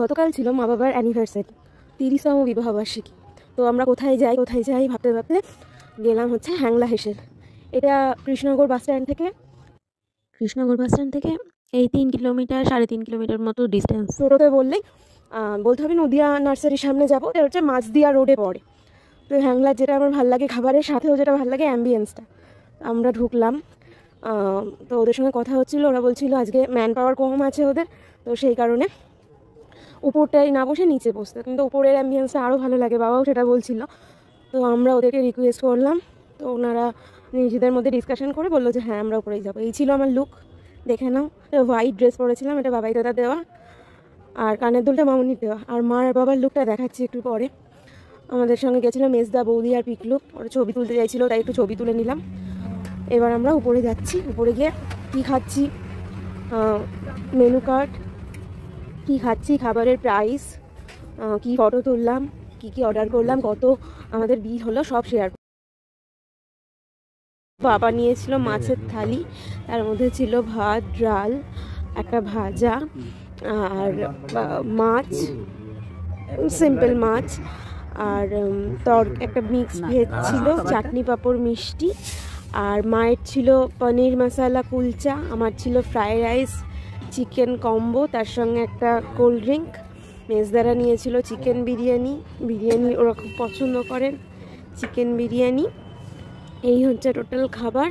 গতকাল ছিল মা বাবার অ্যানিভার্সারি, 30তম বিবাহবার্ষিকী। তো আমরা কোথায় যাই ভাবতে ভাবতে গেলাম হচ্ছে হ্যাংলা হেসেল। এটা কৃষ্ণনগর বাস স্ট্যান্ড থেকে এই 3 কিলোমিটার 3.5 কিলোমিটার মতো ডিস্টেন্স। টোটোতে বললেই বলতে হবে নদিয়া নার্সারির সামনে যাবো, এটা হচ্ছে মাঝদিয়া রোডে পড়ে। তো হ্যাংলার যেটা আমার ভালো লাগে খাবারের সাথেও যেটা ভালো লাগে অ্যাম্বিয়েন্সটা। আমরা ঢুকলাম, তো ওদের সঙ্গে কথা হচ্ছিলো, ওরা বলছিল আজকে ম্যান পাওয়ার কম আছে ওদের, তো সেই কারণে উপরটাই না বসে নিচে বসতে, কিন্তু উপরের অ্যাম্বিয়েন্সটা আরও ভালো লাগে, বাবাও সেটা বলছিল। তো আমরা ওদেরকে রিকোয়েস্ট করলাম, তো ওনারা নিজেদের মধ্যে ডিসকাশন করে বললো যে হ্যাঁ আমরা উপরেই যাবো। এই ছিল আমার লুক, দেখে নাও। হোয়াইট ড্রেস পরেছিলাম, এটা বাবাই দাদা দেওয়া, আর কানের দুলটা মামুনির দেওয়া। আর মার বাবার লুকটা দেখাচ্ছি একটু পরে। আমাদের সঙ্গে গেছিলো মেজদা, বৌদি আর পিকলু, ওরা ছবি তুলতে চাইছিলো, তাই একটু ছবি তুলে নিলাম। এবার আমরা উপরে যাচ্ছি। উপরে গিয়ে কী খাচ্ছি, মেনু কার্ড, কী খাচ্ছি, খাবারের প্রাইস, কী ফটো তুললাম, কী অর্ডার করলাম, কত আমাদের বিল হলো, সব শেয়ার। বাবা নিয়েছিল মাছের থালি, তার মধ্যে ছিল ভাত, ডাল, একটা ভাজা আর মাছ, সিম্পল মাছ, আর একটা মিক্স ভেজ ছিল, চাটনি পাঁপড় মিষ্টি। আর মায়ের ছিল পনির মশালা কুলচা, আমার ছিল ফ্রাইড রাইস চিকেন কম্বো, তার সঙ্গে একটা কোল্ড ড্রিঙ্ক। মেজদারা নিয়েছিল চিকেন বিরিয়ানি, ওরা খুব পছন্দ করেন চিকেন বিরিয়ানি। এই হচ্ছে টোটাল খাবার।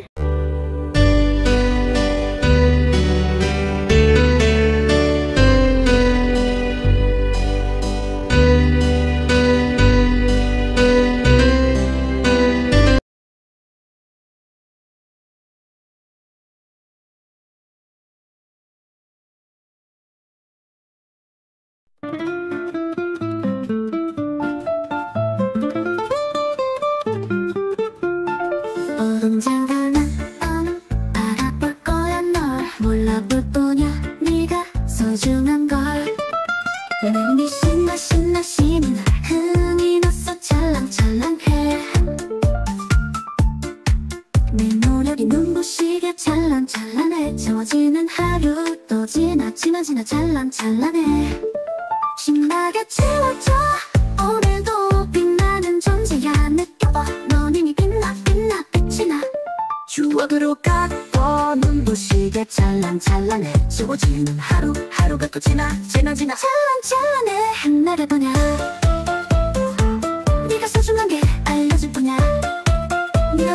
언젠가는 알아볼 거야 널 몰라볼 뿐이야 네가 소중한 걸 눈이 신나 신이 날 흥이 났어 찰랑찰랑해 내 노력이 눈부시게 찰랑찰랑해 채워지는 하루 또 지나 찰랑찰랑해 신나게 채워져 오늘도 빛나는 존재야 느껴봐 넌 이미 빛나 빛이 나 추억으로 가고 눈부시게 찰랑찰랑해 채워지는 하루가 또 지나 찰랑찰랑해 하늘을 보냐 네가 소중한 게 알려줄 뿐이야 네가